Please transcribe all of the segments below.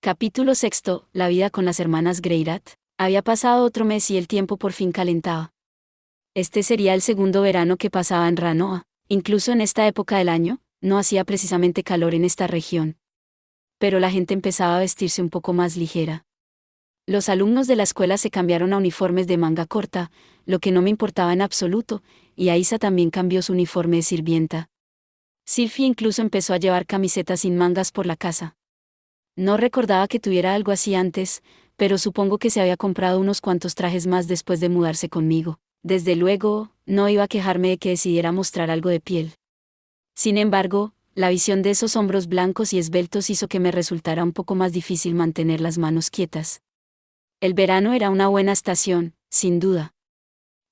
Capítulo sexto. La vida con las hermanas Greyrat. Había pasado otro mes y el tiempo por fin calentaba. Este sería el segundo verano que pasaba en Ranoa. Incluso en esta época del año, no hacía precisamente calor en esta región. Pero la gente empezaba a vestirse un poco más ligera. Los alumnos de la escuela se cambiaron a uniformes de manga corta, lo que no me importaba en absoluto, y Aisa también cambió su uniforme de sirvienta. Sylvie incluso empezó a llevar camisetas sin mangas por la casa. No recordaba que tuviera algo así antes, pero supongo que se había comprado unos cuantos trajes más después de mudarse conmigo. Desde luego, no iba a quejarme de que decidiera mostrar algo de piel. Sin embargo, la visión de esos hombros blancos y esbeltos hizo que me resultara un poco más difícil mantener las manos quietas. El verano era una buena estación, sin duda.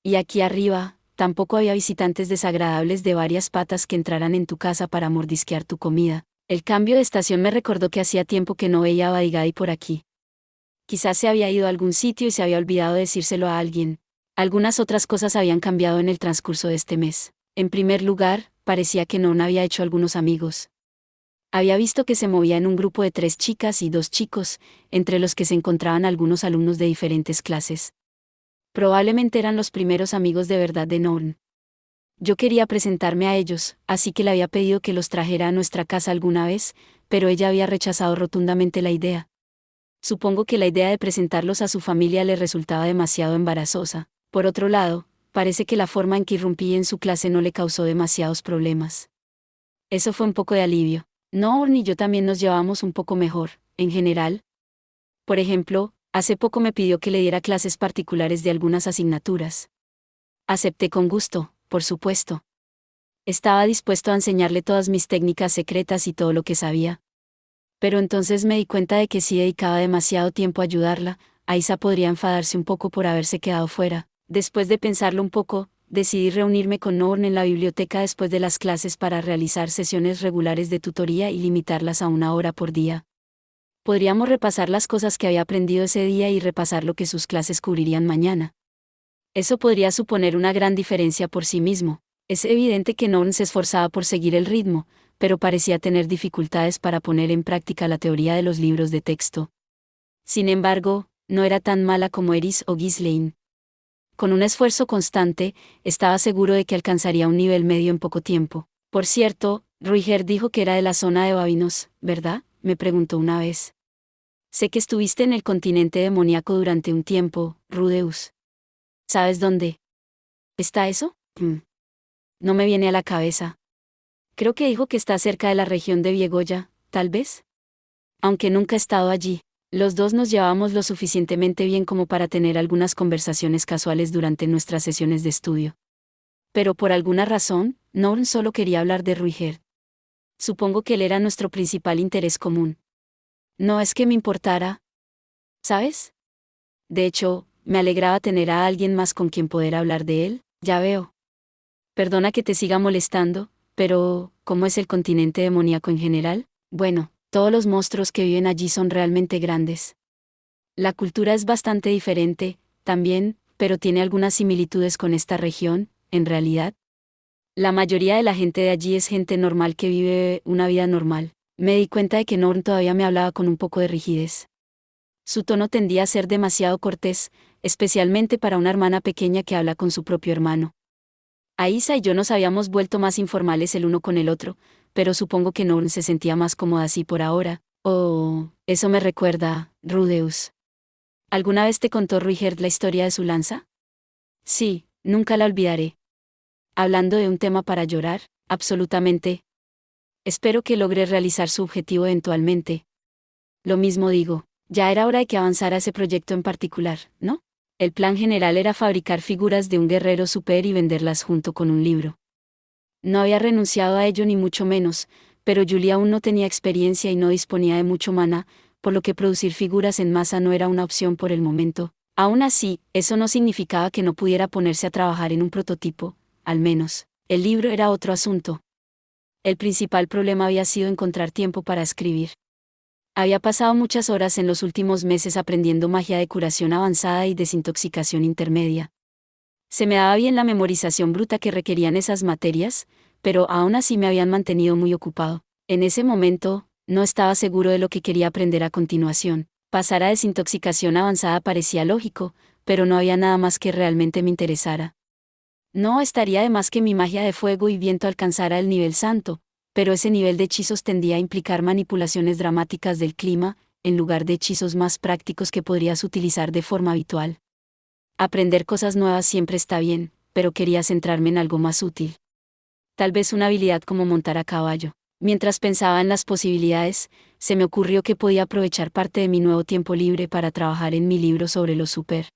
Y aquí arriba, tampoco había visitantes desagradables de varias patas que entraran en tu casa para mordisquear tu comida. El cambio de estación me recordó que hacía tiempo que no veía a Badigadi por aquí. Quizás se había ido a algún sitio y se había olvidado decírselo a alguien. Algunas otras cosas habían cambiado en el transcurso de este mes. En primer lugar, parecía que no había hecho algunos amigos. Había visto que se movía en un grupo de 3 chicas y 2 chicos, entre los que se encontraban algunos alumnos de diferentes clases. Probablemente eran los primeros amigos de verdad de Norn. Yo quería presentarme a ellos, así que le había pedido que los trajera a nuestra casa alguna vez, pero ella había rechazado rotundamente la idea. Supongo que la idea de presentarlos a su familia le resultaba demasiado embarazosa. Por otro lado, parece que la forma en que irrumpí en su clase no le causó demasiados problemas. Eso fue un poco de alivio. Norn y yo también nos llevábamos un poco mejor, en general. Por ejemplo, hace poco me pidió que le diera clases particulares de algunas asignaturas. Acepté con gusto, por supuesto. Estaba dispuesto a enseñarle todas mis técnicas secretas y todo lo que sabía. Pero entonces me di cuenta de que si dedicaba demasiado tiempo a ayudarla, Aisa podría enfadarse un poco por haberse quedado fuera. Después de pensarlo un poco, decidí reunirme con Norn en la biblioteca después de las clases para realizar sesiones regulares de tutoría y limitarlas a 1 hora por día. Podríamos repasar las cosas que había aprendido ese día y repasar lo que sus clases cubrirían mañana. Eso podría suponer una gran diferencia por sí mismo. Es evidente que Norn se esforzaba por seguir el ritmo, pero parecía tener dificultades para poner en práctica la teoría de los libros de texto. Sin embargo, no era tan mala como Eris o Ghislaine. Con un esfuerzo constante, estaba seguro de que alcanzaría un nivel medio en poco tiempo. Por cierto, Ruiger dijo que era de la zona de Babinos, ¿verdad?, me preguntó una vez. Sé que estuviste en el continente demoníaco durante un tiempo, Rudeus. ¿Sabes dónde está eso? No me viene a la cabeza. Creo que dijo que está cerca de la región de Viegoya, tal vez. Aunque nunca he estado allí, los dos nos llevábamos lo suficientemente bien como para tener algunas conversaciones casuales durante nuestras sesiones de estudio. Pero por alguna razón, Norn solo quería hablar de Ruiger. Supongo que él era nuestro principal interés común. No es que me importara, ¿sabes? De hecho, me alegraba tener a alguien más con quien poder hablar de él, ya veo. Perdona que te siga molestando, pero ¿cómo es el continente demoníaco en general? Bueno, todos los monstruos que viven allí son realmente grandes. La cultura es bastante diferente, también, pero tiene algunas similitudes con esta región, en realidad. La mayoría de la gente de allí es gente normal que vive una vida normal. Me di cuenta de que Norn todavía me hablaba con un poco de rigidez. Su tono tendía a ser demasiado cortés, especialmente para una hermana pequeña que habla con su propio hermano. Aisa y yo nos habíamos vuelto más informales el uno con el otro, pero supongo que Norn se sentía más cómoda así por ahora. Oh, eso me recuerda, Rudeus. ¿Alguna vez te contó Ruigerd la historia de su lanza? Sí, nunca la olvidaré. Hablando de un tema para llorar, absolutamente. Espero que logre realizar su objetivo eventualmente. Lo mismo digo, ya era hora de que avanzara ese proyecto en particular, ¿no? El plan general era fabricar figuras de un guerrero super y venderlas junto con un libro. No había renunciado a ello ni mucho menos, pero Julie aún no tenía experiencia y no disponía de mucho maná, por lo que producir figuras en masa no era una opción por el momento. Aún así, eso no significaba que no pudiera ponerse a trabajar en un prototipo, al menos. El libro era otro asunto. El principal problema había sido encontrar tiempo para escribir. Había pasado muchas horas en los últimos meses aprendiendo magia de curación avanzada y desintoxicación intermedia. Se me daba bien la memorización bruta que requerían esas materias, pero aún así me habían mantenido muy ocupado. En ese momento, No estaba seguro de lo que quería aprender a continuación. Pasar a desintoxicación avanzada parecía lógico, pero no había nada más que realmente me interesara. No estaría de más que mi magia de fuego y viento alcanzara el nivel santo, pero ese nivel de hechizos tendía a implicar manipulaciones dramáticas del clima, en lugar de hechizos más prácticos que podrías utilizar de forma habitual. Aprender cosas nuevas siempre está bien, pero quería centrarme en algo más útil. Tal vez una habilidad como montar a caballo. Mientras pensaba en las posibilidades, se me ocurrió que podía aprovechar parte de mi nuevo tiempo libre para trabajar en mi libro sobre los super.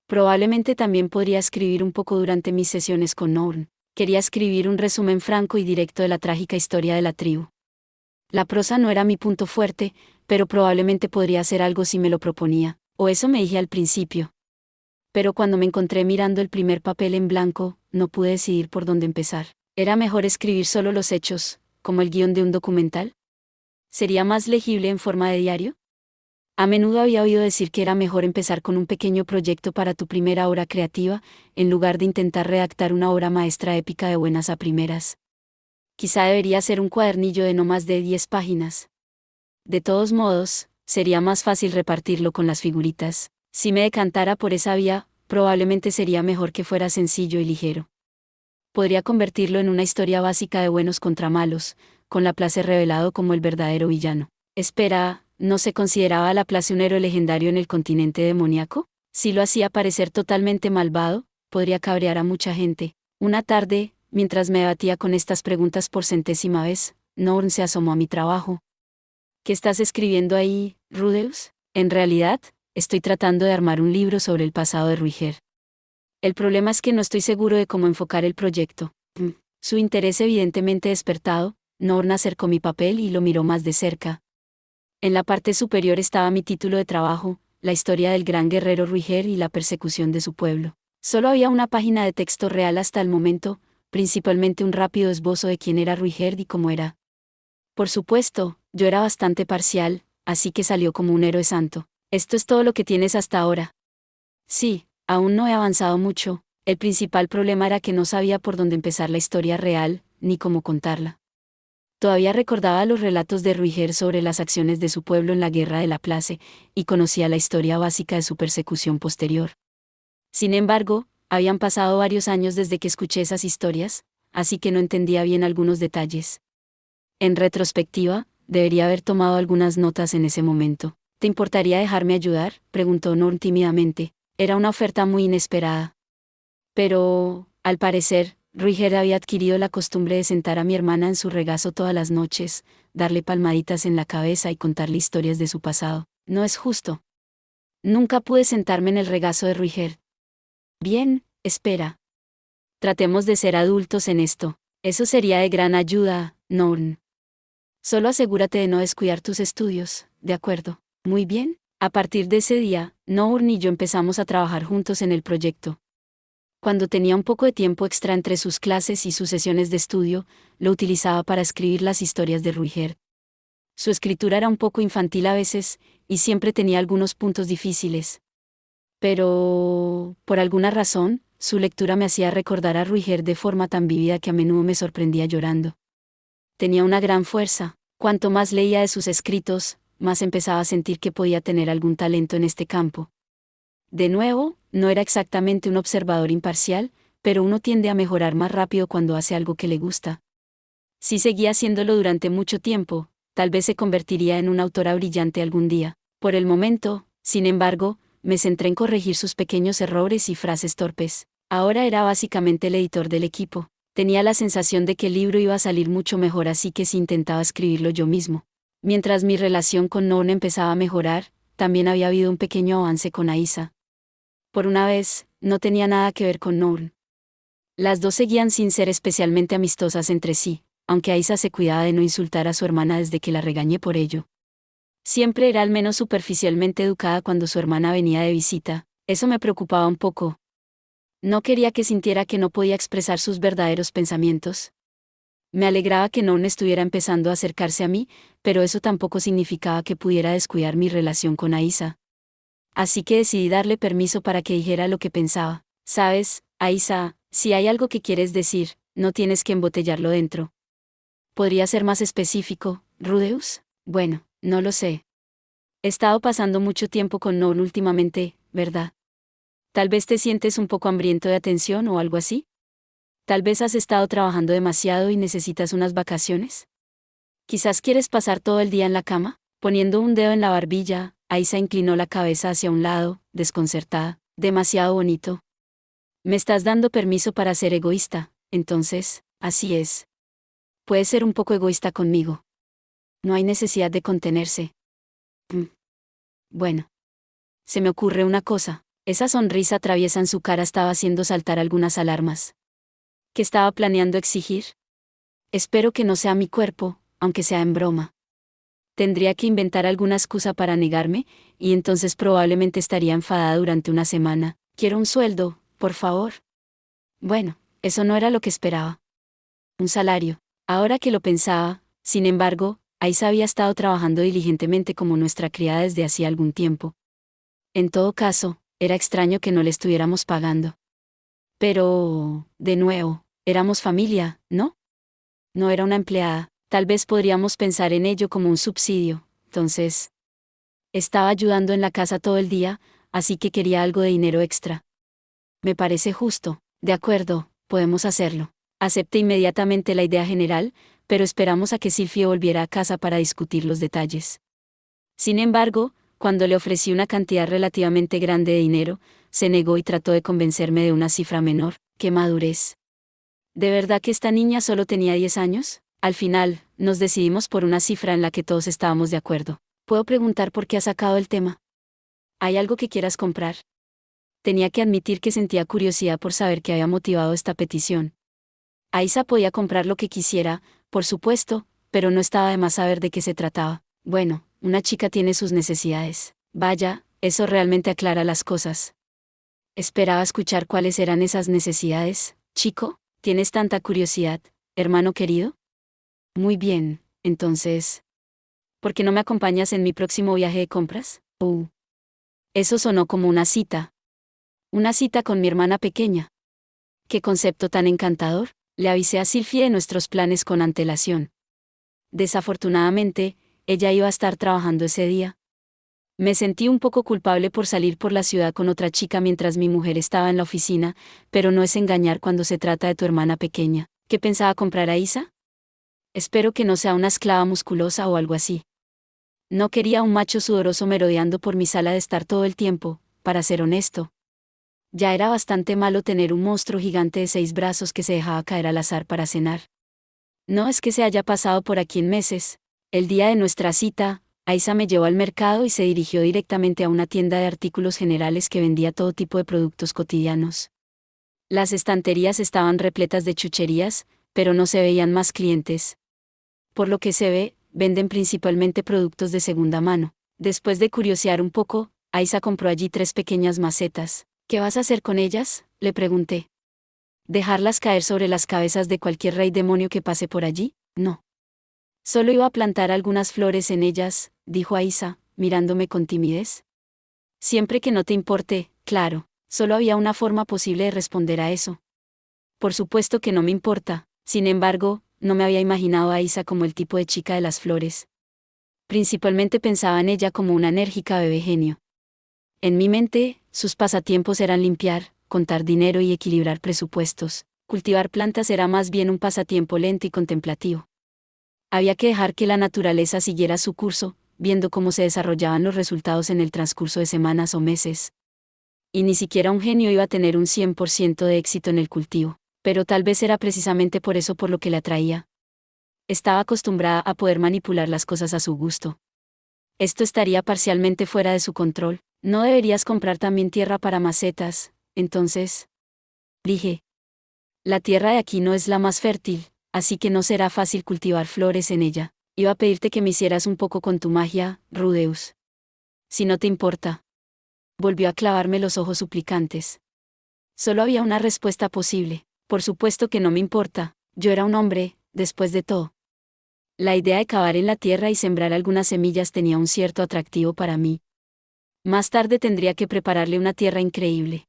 Probablemente también podría escribir un poco durante mis sesiones con Norn. Quería escribir un resumen franco y directo de la trágica historia de la tribu. La prosa no era mi punto fuerte, pero probablemente podría hacer algo si me lo proponía, o eso me dije al principio. Pero cuando me encontré mirando el primer papel en blanco, no pude decidir por dónde empezar. ¿Era mejor escribir solo los hechos, como el guión de un documental? ¿Sería más legible en forma de diario? A menudo había oído decir que era mejor empezar con un pequeño proyecto para tu primera obra creativa, en lugar de intentar redactar una obra maestra épica de buenas a primeras. Quizá debería ser un cuadernillo de no más de 10 páginas. De todos modos, sería más fácil repartirlo con las figuritas. Si me decantara por esa vía, probablemente sería mejor que fuera sencillo y ligero. Podría convertirlo en una historia básica de buenos contra malos, con Laplace revelado como el verdadero villano. Espera, ¿no se consideraba a Laplace un héroe legendario en el continente demoníaco? Si lo hacía parecer totalmente malvado, podría cabrear a mucha gente. Una tarde, mientras me debatía con estas preguntas por centésima vez, Norn se asomó a mi trabajo. ¿Qué estás escribiendo ahí, Rudeus? En realidad, estoy tratando de armar un libro sobre el pasado de Ruiger. El problema es que no estoy seguro de cómo enfocar el proyecto. Su interés evidentemente despertado, Norn acercó mi papel y lo miró más de cerca. En la parte superior estaba mi título de trabajo, la historia del gran guerrero Ruiger y la persecución de su pueblo. Solo había una página de texto real hasta el momento, principalmente un rápido esbozo de quién era Ruiger y cómo era. Por supuesto, yo era bastante parcial, así que salió como un héroe santo. ¿Esto es todo lo que tienes hasta ahora? Sí, aún no he avanzado mucho. El principal problema era que no sabía por dónde empezar la historia real, ni cómo contarla. Todavía recordaba los relatos de Ruiger sobre las acciones de su pueblo en la guerra de Laplace, y conocía la historia básica de su persecución posterior. Sin embargo, habían pasado varios años desde que escuché esas historias, así que no entendía bien algunos detalles. En retrospectiva, debería haber tomado algunas notas en ese momento. ¿Te importaría dejarme ayudar?, preguntó Norm tímidamente. Era una oferta muy inesperada. Pero, al parecer, Ruiger había adquirido la costumbre de sentar a mi hermana en su regazo todas las noches, darle palmaditas en la cabeza y contarle historias de su pasado. No es justo. Nunca pude sentarme en el regazo de Ruiger. Bien, espera. Tratemos de ser adultos en esto. Eso sería de gran ayuda, Norm. Solo asegúrate de no descuidar tus estudios, ¿de acuerdo? Muy bien. A partir de ese día, Norm y yo empezamos a trabajar juntos en el proyecto. Cuando tenía un poco de tiempo extra entre sus clases y sus sesiones de estudio, lo utilizaba para escribir las historias de Ruiger. Su escritura era un poco infantil a veces, y siempre tenía algunos puntos difíciles. Pero, por alguna razón, su lectura me hacía recordar a Ruiger de forma tan vívida que a menudo me sorprendía llorando. Tenía una gran fuerza. Cuanto más leía de sus escritos, más empezaba a sentir que podía tener algún talento en este campo. De nuevo, no era exactamente un observador imparcial, pero uno tiende a mejorar más rápido cuando hace algo que le gusta. Si seguía haciéndolo durante mucho tiempo, tal vez se convertiría en una autora brillante algún día. Por el momento, sin embargo, me centré en corregir sus pequeños errores y frases torpes. Ahora era básicamente el editor del equipo. Tenía la sensación de que el libro iba a salir mucho mejor, así que sí intentaba escribirlo yo mismo. Mientras mi relación con Non empezaba a mejorar, también había habido un pequeño avance con Aisa. Por una vez, no tenía nada que ver con Norn. Las dos seguían sin ser especialmente amistosas entre sí, aunque Aisa se cuidaba de no insultar a su hermana desde que la regañé por ello. Siempre era al menos superficialmente educada cuando su hermana venía de visita. Eso me preocupaba un poco. No quería que sintiera que no podía expresar sus verdaderos pensamientos. Me alegraba que Non estuviera empezando a acercarse a mí, pero eso tampoco significaba que pudiera descuidar mi relación con Aisa. Así que decidí darle permiso para que dijera lo que pensaba. Sabes, Aisa, si hay algo que quieres decir, no tienes que embotellarlo dentro. ¿Podría ser más específico, Rudeus? Bueno, no lo sé. He estado pasando mucho tiempo con Noel últimamente, ¿verdad? Tal vez te sientes un poco hambriento de atención o algo así. Tal vez has estado trabajando demasiado y necesitas unas vacaciones. Quizás quieres pasar todo el día en la cama, poniendo un dedo en la barbilla. Aisa inclinó la cabeza hacia un lado, desconcertada. Demasiado bonito. Me estás dando permiso para ser egoísta, entonces, así es. Puedes ser un poco egoísta conmigo. No hay necesidad de contenerse. Mm, Bueno. Se me ocurre una cosa. Esa sonrisa traviesa en su cara estaba haciendo saltar algunas alarmas. ¿Qué estaba planeando exigir? Espero que no sea mi cuerpo, aunque sea en broma. Tendría que inventar alguna excusa para negarme, y entonces probablemente estaría enfadada durante una semana. Quiero un sueldo, por favor. Bueno, eso no era lo que esperaba. Un salario. Ahora que lo pensaba, sin embargo, Aisa había estado trabajando diligentemente como nuestra criada desde hacía algún tiempo. En todo caso, era extraño que no le estuviéramos pagando. Pero, de nuevo, éramos familia, ¿no? No era una empleada. Tal vez podríamos pensar en ello como un subsidio. Entonces, estaba ayudando en la casa todo el día, así que quería algo de dinero extra. Me parece justo. De acuerdo, podemos hacerlo. Acepté inmediatamente la idea general, pero esperamos a que Silvio volviera a casa para discutir los detalles. Sin embargo, cuando le ofrecí una cantidad relativamente grande de dinero, se negó y trató de convencerme de una cifra menor. ¡Qué madurez! ¿De verdad que esta niña solo tenía 10 años? Al final, nos decidimos por una cifra en la que todos estábamos de acuerdo. ¿Puedo preguntar por qué ha sacado el tema? ¿Hay algo que quieras comprar? Tenía que admitir que sentía curiosidad por saber qué había motivado esta petición. Aisa podía comprar lo que quisiera, por supuesto, pero no estaba de más saber de qué se trataba. Bueno, una chica tiene sus necesidades. Vaya, eso realmente aclara las cosas. Esperaba escuchar cuáles eran esas necesidades. Chico, ¿tienes tanta curiosidad, hermano querido? Muy bien, entonces, ¿por qué no me acompañas en mi próximo viaje de compras? Eso sonó como una cita. Una cita con mi hermana pequeña. ¡Qué concepto tan encantador! Le avisé a Silvia de nuestros planes con antelación. Desafortunadamente, ella iba a estar trabajando ese día. Me sentí un poco culpable por salir por la ciudad con otra chica mientras mi mujer estaba en la oficina, pero no es engañar cuando se trata de tu hermana pequeña. ¿Qué pensaba comprar a Isa? Espero que no sea una esclava musculosa o algo así. No quería un macho sudoroso merodeando por mi sala de estar todo el tiempo, para ser honesto. Ya era bastante malo tener un monstruo gigante de 6 brazos que se dejaba caer al azar para cenar. No es que se haya pasado por aquí en meses. El día de nuestra cita, Aisa me llevó al mercado y se dirigió directamente a una tienda de artículos generales que vendía todo tipo de productos cotidianos. Las estanterías estaban repletas de chucherías, pero no se veían más clientes. Por lo que se ve, venden principalmente productos de segunda mano. Después de curiosear un poco, Aisa compró allí 3 pequeñas macetas. ¿Qué vas a hacer con ellas?, le pregunté. ¿Dejarlas caer sobre las cabezas de cualquier rey demonio que pase por allí? No. Solo iba a plantar algunas flores en ellas, dijo Aisa, mirándome con timidez. Siempre que no te importe, claro, solo había una forma posible de responder a eso. Por supuesto que no me importa, sin embargo, no me había imaginado a Aisa como el tipo de chica de las flores. Principalmente pensaba en ella como una enérgica bebé genio. En mi mente, sus pasatiempos eran limpiar, contar dinero y equilibrar presupuestos. Cultivar plantas era más bien un pasatiempo lento y contemplativo. Había que dejar que la naturaleza siguiera su curso, viendo cómo se desarrollaban los resultados en el transcurso de semanas o meses. Y ni siquiera un genio iba a tener un 100% de éxito en el cultivo, pero tal vez era precisamente por eso por lo que le atraía. Estaba acostumbrada a poder manipular las cosas a su gusto. Esto estaría parcialmente fuera de su control. No deberías comprar también tierra para macetas, entonces. Dije. La tierra de aquí no es la más fértil, así que no será fácil cultivar flores en ella. Iba a pedirte que me hicieras un poco con tu magia, Rudeus. Si no te importa. Volvió a clavarme los ojos suplicantes. Solo había una respuesta posible. Por supuesto que no me importa, yo era un hombre, después de todo. La idea de cavar en la tierra y sembrar algunas semillas tenía un cierto atractivo para mí. Más tarde tendría que prepararle una tierra increíble.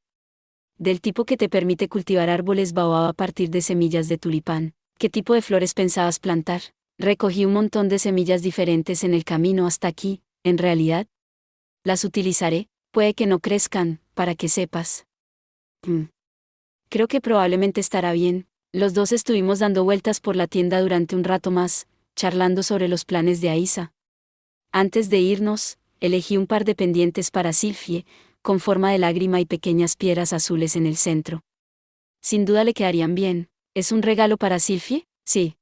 Del tipo que te permite cultivar árboles baobab a partir de semillas de tulipán. ¿Qué tipo de flores pensabas plantar? Recogí un montón de semillas diferentes en el camino hasta aquí, en realidad. Las utilizaré, puede que no crezcan, para que sepas. Creo que probablemente estará bien. Los dos estuvimos dando vueltas por la tienda durante un rato más, charlando sobre los planes de Aisa. Antes de irnos, elegí un par de pendientes para Sylphie, con forma de lágrima y pequeñas piedras azules en el centro. Sin duda le quedarían bien. ¿Es un regalo para Sylphie? Sí.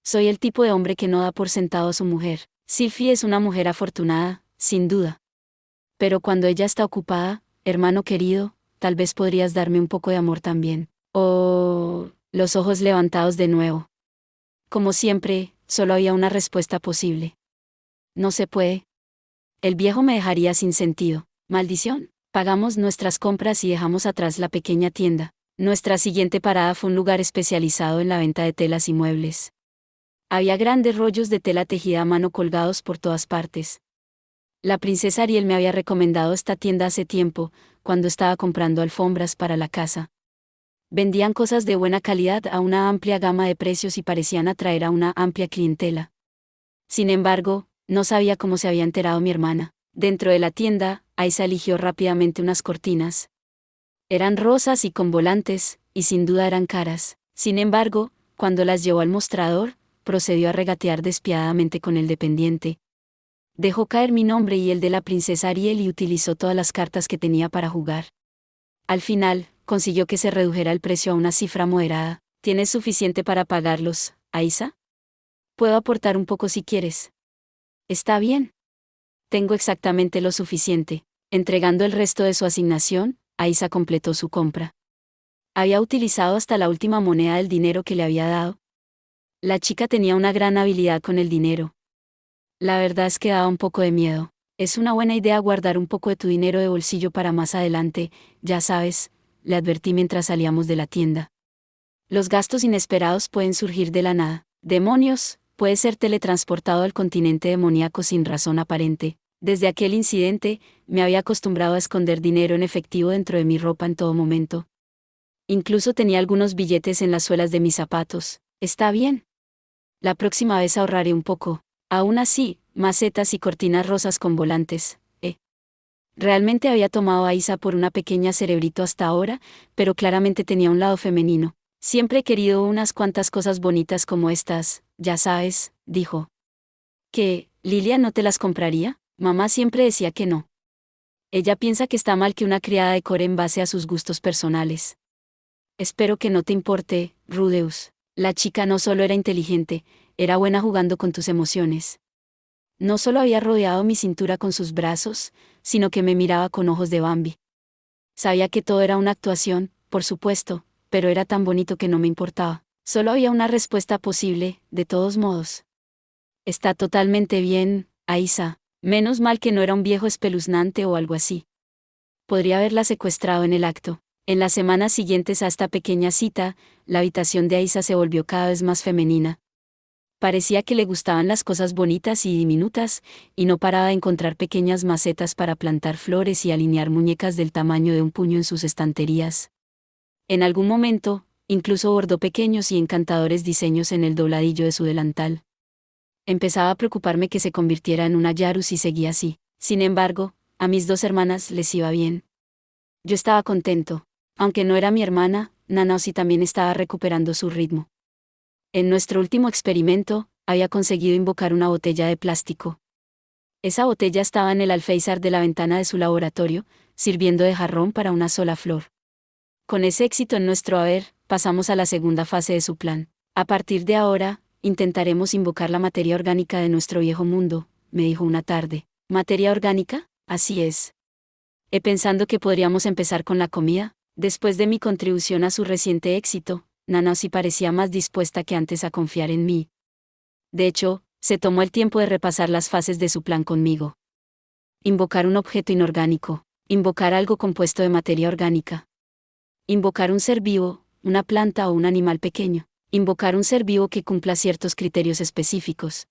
Soy el tipo de hombre que no da por sentado a su mujer. Sylphie es una mujer afortunada, sin duda. Pero cuando ella está ocupada, hermano querido, tal vez podrías darme un poco de amor también. Oh, los ojos levantados de nuevo. Como siempre, solo había una respuesta posible. No se puede. El viejo me dejaría sin sentido. Maldición. Pagamos nuestras compras y dejamos atrás la pequeña tienda. Nuestra siguiente parada fue un lugar especializado en la venta de telas y muebles. Había grandes rollos de tela tejida a mano colgados por todas partes. La princesa Ariel me había recomendado esta tienda hace tiempo, cuando estaba comprando alfombras para la casa. Vendían cosas de buena calidad a una amplia gama de precios y parecían atraer a una amplia clientela. Sin embargo, no sabía cómo se había enterado mi hermana. Dentro de la tienda, Aisa eligió rápidamente unas cortinas. Eran rosas y con volantes, y sin duda eran caras. Sin embargo, cuando las llevó al mostrador, procedió a regatear despiadadamente con el dependiente. Dejó caer mi nombre y el de la princesa Ariel y utilizó todas las cartas que tenía para jugar. Al final, consiguió que se redujera el precio a una cifra moderada. ¿Tienes suficiente para pagarlos, Aisa? Puedo aportar un poco si quieres. Está bien. Tengo exactamente lo suficiente. Entregando el resto de su asignación, Aisa completó su compra. Había utilizado hasta la última moneda del dinero que le había dado. La chica tenía una gran habilidad con el dinero. La verdad es que daba un poco de miedo. Es una buena idea guardar un poco de tu dinero de bolsillo para más adelante, ya sabes, le advertí mientras salíamos de la tienda. Los gastos inesperados pueden surgir de la nada. Demonios, puede ser teletransportado al continente demoníaco sin razón aparente. Desde aquel incidente, me había acostumbrado a esconder dinero en efectivo dentro de mi ropa en todo momento. Incluso tenía algunos billetes en las suelas de mis zapatos. Está bien. La próxima vez ahorraré un poco. Aún así, macetas y cortinas rosas con volantes. Realmente había tomado a Aisa por una pequeña cerebrito hasta ahora, pero claramente tenía un lado femenino. Siempre he querido unas cuantas cosas bonitas como estas, ya sabes, dijo. ¿Qué, Lilia no te las compraría? Mamá siempre decía que no. Ella piensa que está mal que una criada decore en base a sus gustos personales. Espero que no te importe, Rudeus. La chica no solo era inteligente, era buena jugando con tus emociones. No solo había rodeado mi cintura con sus brazos, sino que me miraba con ojos de Bambi. Sabía que todo era una actuación, por supuesto, pero era tan bonito que no me importaba. Solo había una respuesta posible, de todos modos. Está totalmente bien, Aisa. Menos mal que no era un viejo espeluznante o algo así. Podría haberla secuestrado en el acto. En las semanas siguientes a esta pequeña cita, la habitación de Aisa se volvió cada vez más femenina. Parecía que le gustaban las cosas bonitas y diminutas, y no paraba de encontrar pequeñas macetas para plantar flores y alinear muñecas del tamaño de un puño en sus estanterías. En algún momento, incluso bordó pequeños y encantadores diseños en el dobladillo de su delantal. Empezaba a preocuparme que se convirtiera en una Yaru si seguía así. Sin embargo, a mis dos hermanas les iba bien. Yo estaba contento. Aunque no era mi hermana, Nanaosi también estaba recuperando su ritmo. En nuestro último experimento, había conseguido invocar una botella de plástico. Esa botella estaba en el alféizar de la ventana de su laboratorio, sirviendo de jarrón para una sola flor. Con ese éxito en nuestro haber, pasamos a la segunda fase de su plan. A partir de ahora, intentaremos invocar la materia orgánica de nuestro viejo mundo, me dijo una tarde. ¿Materia orgánica? Así es. Pensando que podríamos empezar con la comida. Después de mi contribución a su reciente éxito, Nanaosi parecía más dispuesta que antes a confiar en mí. De hecho, se tomó el tiempo de repasar las fases de su plan conmigo. Invocar un objeto inorgánico. Invocar algo compuesto de materia orgánica. Invocar un ser vivo, una planta o un animal pequeño. Invocar un ser vivo que cumpla ciertos criterios específicos.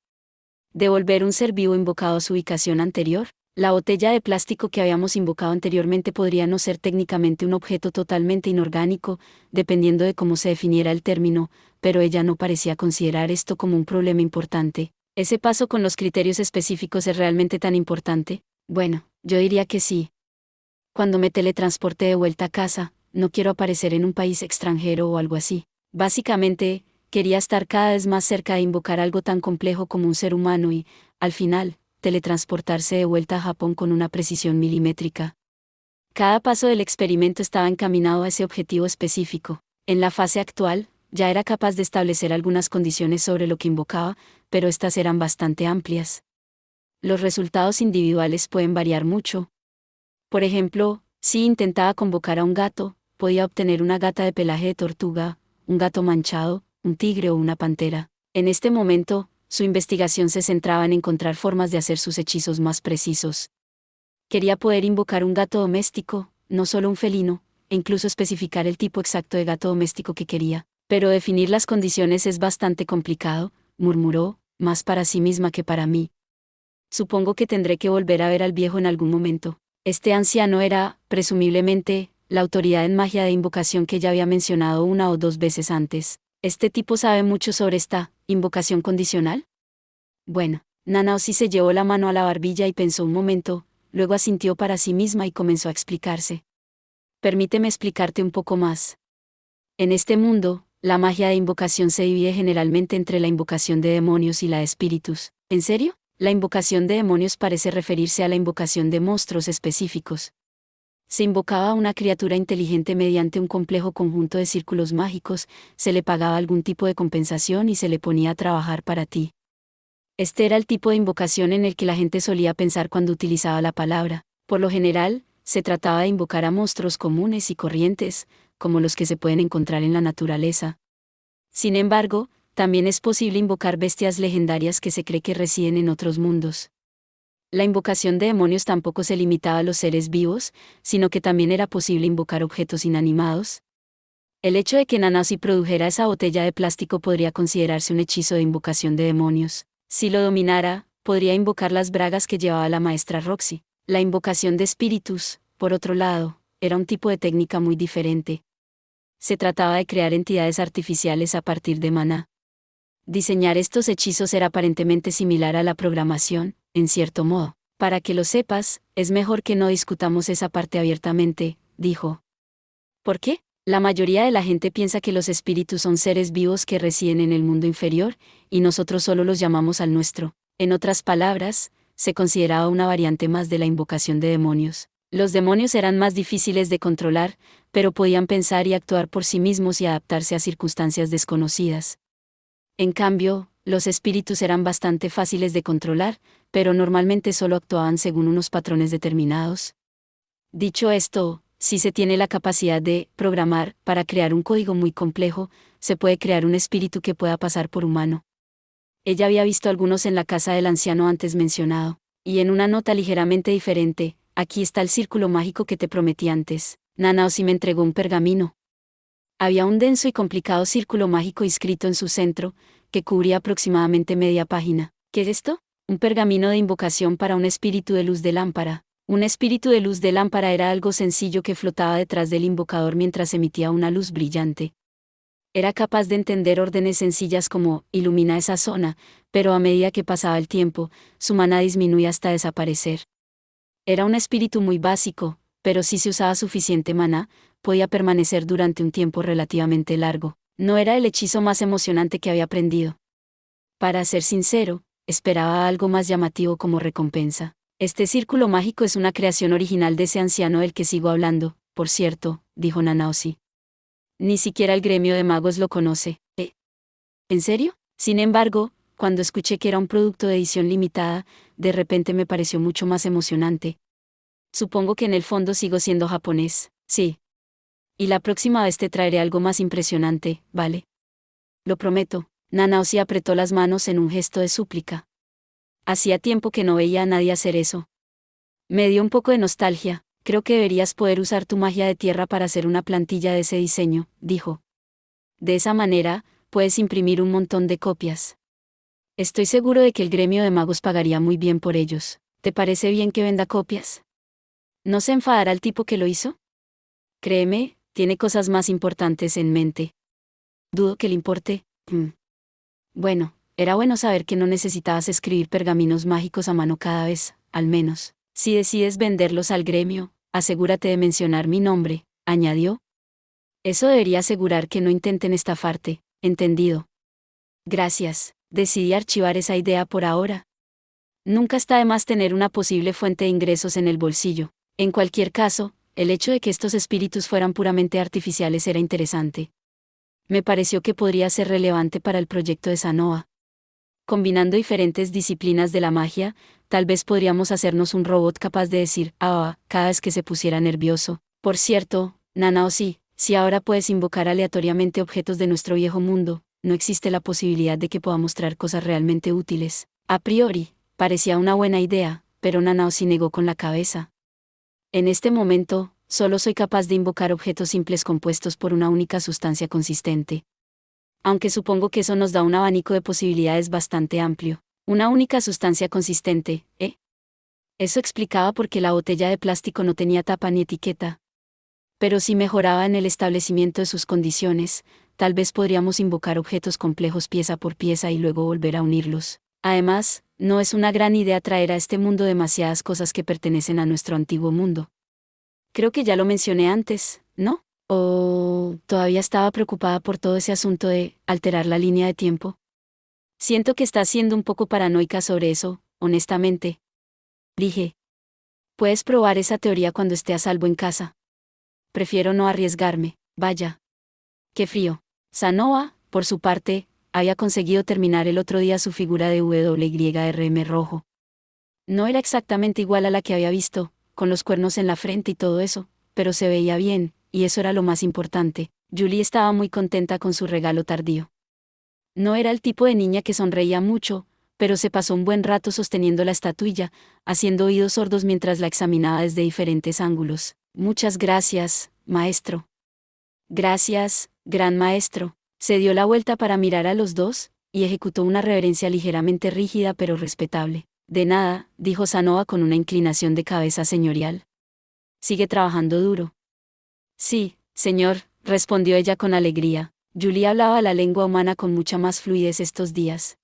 Devolver un ser vivo invocado a su ubicación anterior. La botella de plástico que habíamos invocado anteriormente podría no ser técnicamente un objeto totalmente inorgánico, dependiendo de cómo se definiera el término, pero ella no parecía considerar esto como un problema importante. ¿Ese paso con los criterios específicos es realmente tan importante? Bueno, yo diría que sí. Cuando me teletransporte de vuelta a casa, no quiero aparecer en un país extranjero o algo así. Básicamente, quería estar cada vez más cerca de invocar algo tan complejo como un ser humano y, al final, teletransportarse de vuelta a Japón con una precisión milimétrica. Cada paso del experimento estaba encaminado a ese objetivo específico. En la fase actual, ya era capaz de establecer algunas condiciones sobre lo que invocaba, pero estas eran bastante amplias. Los resultados individuales pueden variar mucho. Por ejemplo, si intentaba convocar a un gato, podía obtener una gata de pelaje de tortuga, un gato manchado, un tigre o una pantera. En este momento, su investigación se centraba en encontrar formas de hacer sus hechizos más precisos. Quería poder invocar un gato doméstico, no solo un felino, e incluso especificar el tipo exacto de gato doméstico que quería. Pero definir las condiciones es bastante complicado, murmuró, más para sí misma que para mí. Supongo que tendré que volver a ver al viejo en algún momento. Este anciano era, presumiblemente, la autoridad en magia de invocación que ya había mencionado una o dos veces antes. ¿Este tipo sabe mucho sobre esta invocación condicional? Bueno, Nanaoshi se llevó la mano a la barbilla y pensó un momento, luego asintió para sí misma y comenzó a explicarse. Permíteme explicarte un poco más. En este mundo, la magia de invocación se divide generalmente entre la invocación de demonios y la de espíritus. ¿En serio? La invocación de demonios parece referirse a la invocación de monstruos específicos. Se invocaba a una criatura inteligente mediante un complejo conjunto de círculos mágicos, se le pagaba algún tipo de compensación y se le ponía a trabajar para ti. Este era el tipo de invocación en el que la gente solía pensar cuando utilizaba la palabra. Por lo general, se trataba de invocar a monstruos comunes y corrientes, como los que se pueden encontrar en la naturaleza. Sin embargo, también es posible invocar bestias legendarias que se cree que residen en otros mundos. La invocación de demonios tampoco se limitaba a los seres vivos, sino que también era posible invocar objetos inanimados. El hecho de que Nanaoshi produjera esa botella de plástico podría considerarse un hechizo de invocación de demonios. Si lo dominara, podría invocar las bragas que llevaba la maestra Roxy. La invocación de espíritus, por otro lado, era un tipo de técnica muy diferente. Se trataba de crear entidades artificiales a partir de maná. Diseñar estos hechizos era aparentemente similar a la programación, en cierto modo. Para que lo sepas, es mejor que no discutamos esa parte abiertamente, dijo. ¿Por qué? La mayoría de la gente piensa que los espíritus son seres vivos que residen en el mundo inferior, y nosotros solo los llamamos al nuestro. En otras palabras, se consideraba una variante más de la invocación de demonios. Los demonios eran más difíciles de controlar, pero podían pensar y actuar por sí mismos y adaptarse a circunstancias desconocidas. En cambio, los espíritus eran bastante fáciles de controlar, pero normalmente solo actuaban según unos patrones determinados. Dicho esto, si se tiene la capacidad de programar para crear un código muy complejo, se puede crear un espíritu que pueda pasar por humano. Ella había visto algunos en la casa del anciano antes mencionado, y en una nota ligeramente diferente, aquí está el círculo mágico que te prometí antes. Nanaoshi me entregó un pergamino. Había un denso y complicado círculo mágico inscrito en su centro, que cubría aproximadamente media página. ¿Qué es esto? Un pergamino de invocación para un espíritu de luz de lámpara. Un espíritu de luz de lámpara era algo sencillo que flotaba detrás del invocador mientras emitía una luz brillante. Era capaz de entender órdenes sencillas como ilumina esa zona, pero a medida que pasaba el tiempo, su maná disminuía hasta desaparecer. Era un espíritu muy básico, pero si se usaba suficiente maná, podía permanecer durante un tiempo relativamente largo. No era el hechizo más emocionante que había aprendido. Para ser sincero, esperaba algo más llamativo como recompensa. Este círculo mágico es una creación original de ese anciano del que sigo hablando, por cierto, dijo Nanaoshi. Ni siquiera el gremio de magos lo conoce. ¿En serio? Sin embargo, cuando escuché que era un producto de edición limitada, de repente me pareció mucho más emocionante. Supongo que en el fondo sigo siendo japonés, sí. Y la próxima vez te traeré algo más impresionante, ¿vale? Lo prometo. Nanaoshi apretó las manos en un gesto de súplica. Hacía tiempo que no veía a nadie hacer eso. Me dio un poco de nostalgia. Creo que deberías poder usar tu magia de tierra para hacer una plantilla de ese diseño, dijo. De esa manera, puedes imprimir un montón de copias. Estoy seguro de que el gremio de magos pagaría muy bien por ellos. ¿Te parece bien que venda copias? ¿No se enfadará el tipo que lo hizo? Créeme, tiene cosas más importantes en mente. Dudo que le importe. Bueno, era bueno saber que no necesitabas escribir pergaminos mágicos a mano cada vez, al menos. Si decides venderlos al gremio, asegúrate de mencionar mi nombre, añadió. Eso debería asegurar que no intenten estafarte, ¿entendido? Gracias, decidí archivar esa idea por ahora. Nunca está de más tener una posible fuente de ingresos en el bolsillo. En cualquier caso, el hecho de que estos espíritus fueran puramente artificiales era interesante. Me pareció que podría ser relevante para el proyecto de Sanoa. Combinando diferentes disciplinas de la magia, tal vez podríamos hacernos un robot capaz de decir "ah" cada vez que se pusiera nervioso. Por cierto, Nanao, si ahora puedes invocar aleatoriamente objetos de nuestro viejo mundo, no existe la posibilidad de que podamos traer cosas realmente útiles. A priori, parecía una buena idea, pero Nanao negó con la cabeza. En este momento, solo soy capaz de invocar objetos simples compuestos por una única sustancia consistente. Aunque supongo que eso nos da un abanico de posibilidades bastante amplio. Una única sustancia consistente, ¿eh? Eso explicaba por qué la botella de plástico no tenía tapa ni etiqueta. Pero si mejoraba en el establecimiento de sus condiciones, tal vez podríamos invocar objetos complejos pieza por pieza y luego volver a unirlos. Además, no es una gran idea traer a este mundo demasiadas cosas que pertenecen a nuestro antiguo mundo. Creo que ya lo mencioné antes, ¿no? ¿O todavía estaba preocupada por todo ese asunto de alterar la línea de tiempo? Siento que estás siendo un poco paranoica sobre eso, honestamente. Dije. Puedes probar esa teoría cuando esté a salvo en casa. Prefiero no arriesgarme, vaya. Qué frío. Sanoa, por su parte, había conseguido terminar el otro día su figura de WYRM rojo. No era exactamente igual a la que había visto, con los cuernos en la frente y todo eso, pero se veía bien, y eso era lo más importante. Julie estaba muy contenta con su regalo tardío. No era el tipo de niña que sonreía mucho, pero se pasó un buen rato sosteniendo la estatuilla, haciendo oídos sordos mientras la examinaba desde diferentes ángulos. Muchas gracias, maestro. Gracias, gran maestro. Se dio la vuelta para mirar a los dos, y ejecutó una reverencia ligeramente rígida pero respetable. De nada, dijo Sanoa con una inclinación de cabeza señorial. Sigue trabajando duro. Sí, señor, respondió ella con alegría. Julie hablaba la lengua humana con mucha más fluidez estos días.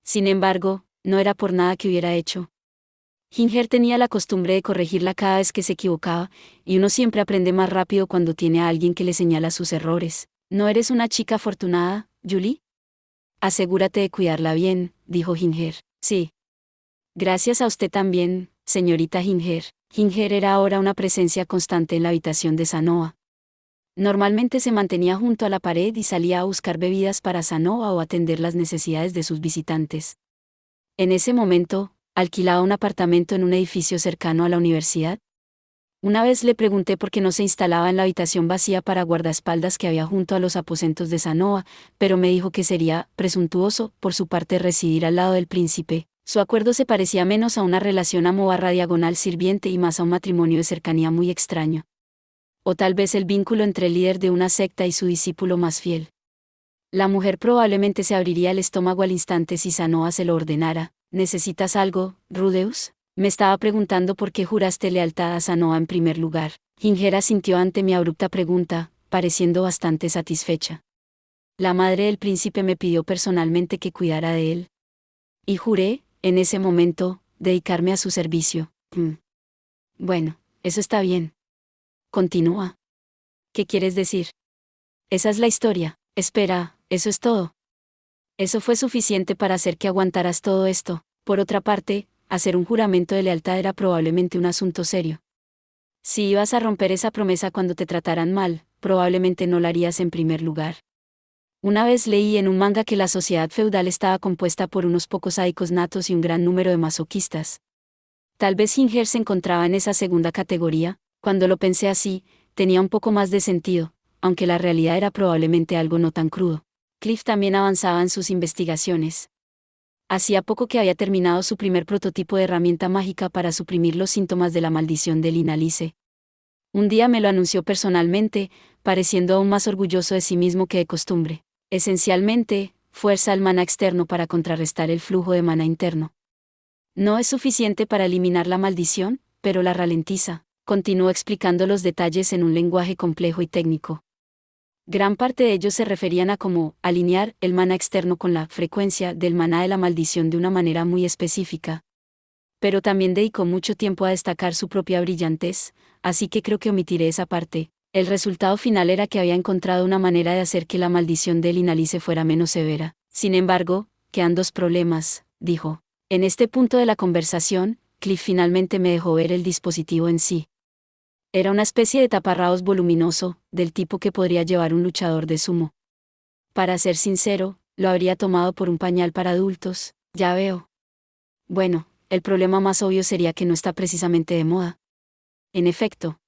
Sin embargo, no era por nada que hubiera hecho. Ginger tenía la costumbre de corregirla cada vez que se equivocaba, y uno siempre aprende más rápido cuando tiene a alguien que le señala sus errores. ¿No eres una chica afortunada, Julie? Asegúrate de cuidarla bien, dijo Ginger. Sí. Gracias a usted también, señorita Ginger. Ginger era ahora una presencia constante en la habitación de Sanoa. Normalmente se mantenía junto a la pared y salía a buscar bebidas para Sanoa o atender las necesidades de sus visitantes. En ese momento, alquilaba un apartamento en un edificio cercano a la universidad. Una vez le pregunté por qué no se instalaba en la habitación vacía para guardaespaldas que había junto a los aposentos de Sanoa, pero me dijo que sería presuntuoso por su parte residir al lado del príncipe. Su acuerdo se parecía menos a una relación amor diagonal sirviente y más a un matrimonio de cercanía muy extraño. O tal vez el vínculo entre el líder de una secta y su discípulo más fiel. La mujer probablemente se abriría el estómago al instante si Sanoa se lo ordenara. ¿Necesitas algo, Rudeus? Me estaba preguntando por qué juraste lealtad a Sanoa en primer lugar. Ginger asintió ante mi abrupta pregunta, pareciendo bastante satisfecha. La madre del príncipe me pidió personalmente que cuidara de él. Y juré, en ese momento, dedicarme a su servicio. Bueno, eso está bien. Continúa. ¿Qué quieres decir? Esa es la historia. Espera, ¿eso es todo? Eso fue suficiente para hacer que aguantaras todo esto. Por otra parte, hacer un juramento de lealtad era probablemente un asunto serio. Si ibas a romper esa promesa cuando te trataran mal, probablemente no la harías en primer lugar. Una vez leí en un manga que la sociedad feudal estaba compuesta por unos pocos sádicos natos y un gran número de masoquistas. Tal vez Ginger se encontraba en esa segunda categoría. Cuando lo pensé así, tenía un poco más de sentido, aunque la realidad era probablemente algo no tan crudo. Cliff también avanzaba en sus investigaciones. Hacía poco que había terminado su primer prototipo de herramienta mágica para suprimir los síntomas de la maldición de Lina Lice. Un día me lo anunció personalmente, pareciendo aún más orgulloso de sí mismo que de costumbre. Esencialmente, fuerza al maná externo para contrarrestar el flujo de maná interno. No es suficiente para eliminar la maldición, pero la ralentiza. Continuó explicando los detalles en un lenguaje complejo y técnico. Gran parte de ellos se referían a cómo alinear el maná externo con la frecuencia del maná de la maldición de una manera muy específica. Pero también dedicó mucho tiempo a destacar su propia brillantez, así que creo que omitiré esa parte. El resultado final era que había encontrado una manera de hacer que la maldición del Inalice fuera menos severa. Sin embargo, quedan dos problemas, dijo. En este punto de la conversación, Cliff finalmente me dejó ver el dispositivo en sí. Era una especie de taparrabos voluminoso, del tipo que podría llevar un luchador de sumo. Para ser sincero, lo habría tomado por un pañal para adultos, ya veo. Bueno, el problema más obvio sería que no está precisamente de moda. En efecto.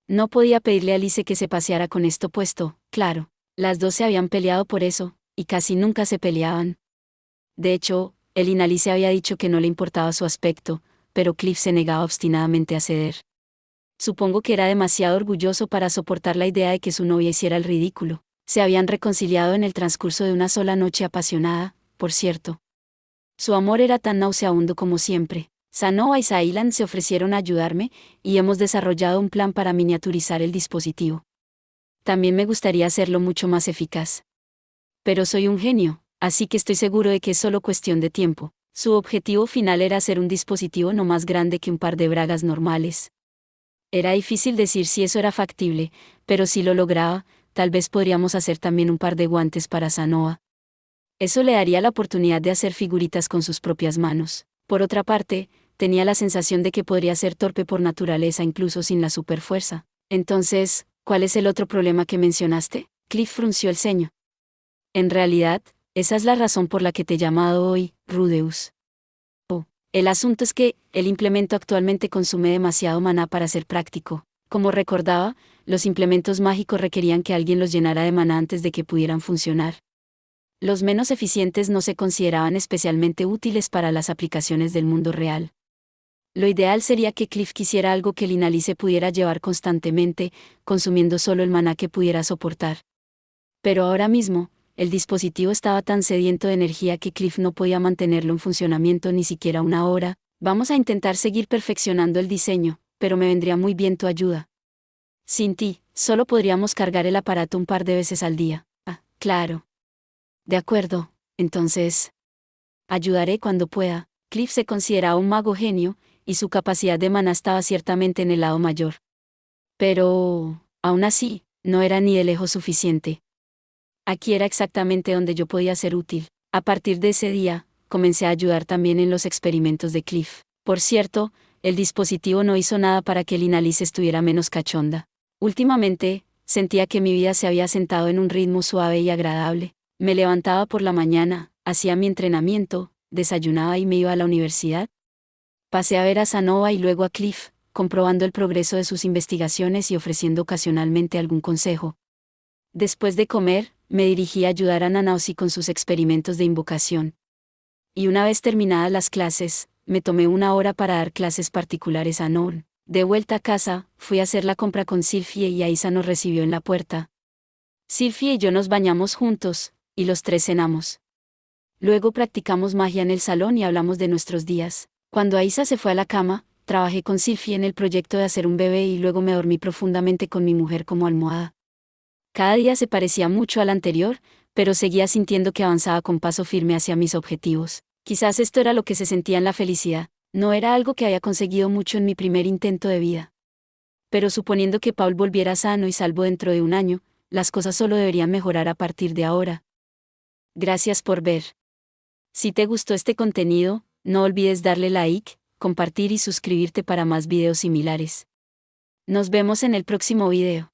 No podía pedirle a Alice que se paseara con esto puesto, claro. Las dos se habían peleado por eso, y casi nunca se peleaban. De hecho, el Inalice había dicho que no le importaba su aspecto, pero Cliff se negaba obstinadamente a ceder. Supongo que era demasiado orgulloso para soportar la idea de que su novia hiciera el ridículo. Se habían reconciliado en el transcurso de una sola noche apasionada, por cierto. Su amor era tan nauseabundo como siempre. Sanoa y Sailan se ofrecieron a ayudarme, y hemos desarrollado un plan para miniaturizar el dispositivo. También me gustaría hacerlo mucho más eficaz. Pero soy un genio, así que estoy seguro de que es solo cuestión de tiempo. Su objetivo final era hacer un dispositivo no más grande que un par de bragas normales. Era difícil decir si eso era factible, pero si lo lograba, tal vez podríamos hacer también un par de guantes para Sanoa. Eso le daría la oportunidad de hacer figuritas con sus propias manos. Por otra parte, tenía la sensación de que podría ser torpe por naturaleza incluso sin la superfuerza. Entonces, ¿cuál es el otro problema que mencionaste? Cliff frunció el ceño. En realidad, esa es la razón por la que te he llamado hoy, Rudeus. El asunto es que, el implemento actualmente consume demasiado maná para ser práctico. Como recordaba, los implementos mágicos requerían que alguien los llenara de maná antes de que pudieran funcionar. Los menos eficientes no se consideraban especialmente útiles para las aplicaciones del mundo real. Lo ideal sería que Cliff quisiera algo que el Inalice pudiera llevar constantemente, consumiendo solo el maná que pudiera soportar. Pero ahora mismo, el dispositivo estaba tan sediento de energía que Cliff no podía mantenerlo en funcionamiento ni siquiera una hora. Vamos a intentar seguir perfeccionando el diseño, pero me vendría muy bien tu ayuda. Sin ti, solo podríamos cargar el aparato un par de veces al día. Ah, claro. De acuerdo, entonces. Ayudaré cuando pueda. Cliff se consideraba un mago genio, y su capacidad de maná estaba ciertamente en el lado mayor. Pero, aún así, no era ni de lejos suficiente. Aquí era exactamente donde yo podía ser útil. A partir de ese día, comencé a ayudar también en los experimentos de Cliff. Por cierto, el dispositivo no hizo nada para que el Inalice estuviera menos cachonda. Últimamente, sentía que mi vida se había sentado en un ritmo suave y agradable. Me levantaba por la mañana, hacía mi entrenamiento, desayunaba y me iba a la universidad. Pasé a ver a Sanoa y luego a Cliff, comprobando el progreso de sus investigaciones y ofreciendo ocasionalmente algún consejo. Después de comer, me dirigí a ayudar a Nanaosi con sus experimentos de invocación. Y una vez terminadas las clases, me tomé una hora para dar clases particulares a Noel. De vuelta a casa, fui a hacer la compra con Sylphie y Aisa nos recibió en la puerta. Sylphie y yo nos bañamos juntos, y los tres cenamos. Luego practicamos magia en el salón y hablamos de nuestros días. Cuando Aisa se fue a la cama, trabajé con Sylphie en el proyecto de hacer un bebé y luego me dormí profundamente con mi mujer como almohada. Cada día se parecía mucho al anterior, pero seguía sintiendo que avanzaba con paso firme hacia mis objetivos. Quizás esto era lo que se sentía en la felicidad, no era algo que había conseguido mucho en mi primer intento de vida. Pero suponiendo que Paul volviera sano y salvo dentro de un año, las cosas solo deberían mejorar a partir de ahora. Gracias por ver. Si te gustó este contenido, no olvides darle like, compartir y suscribirte para más videos similares. Nos vemos en el próximo video.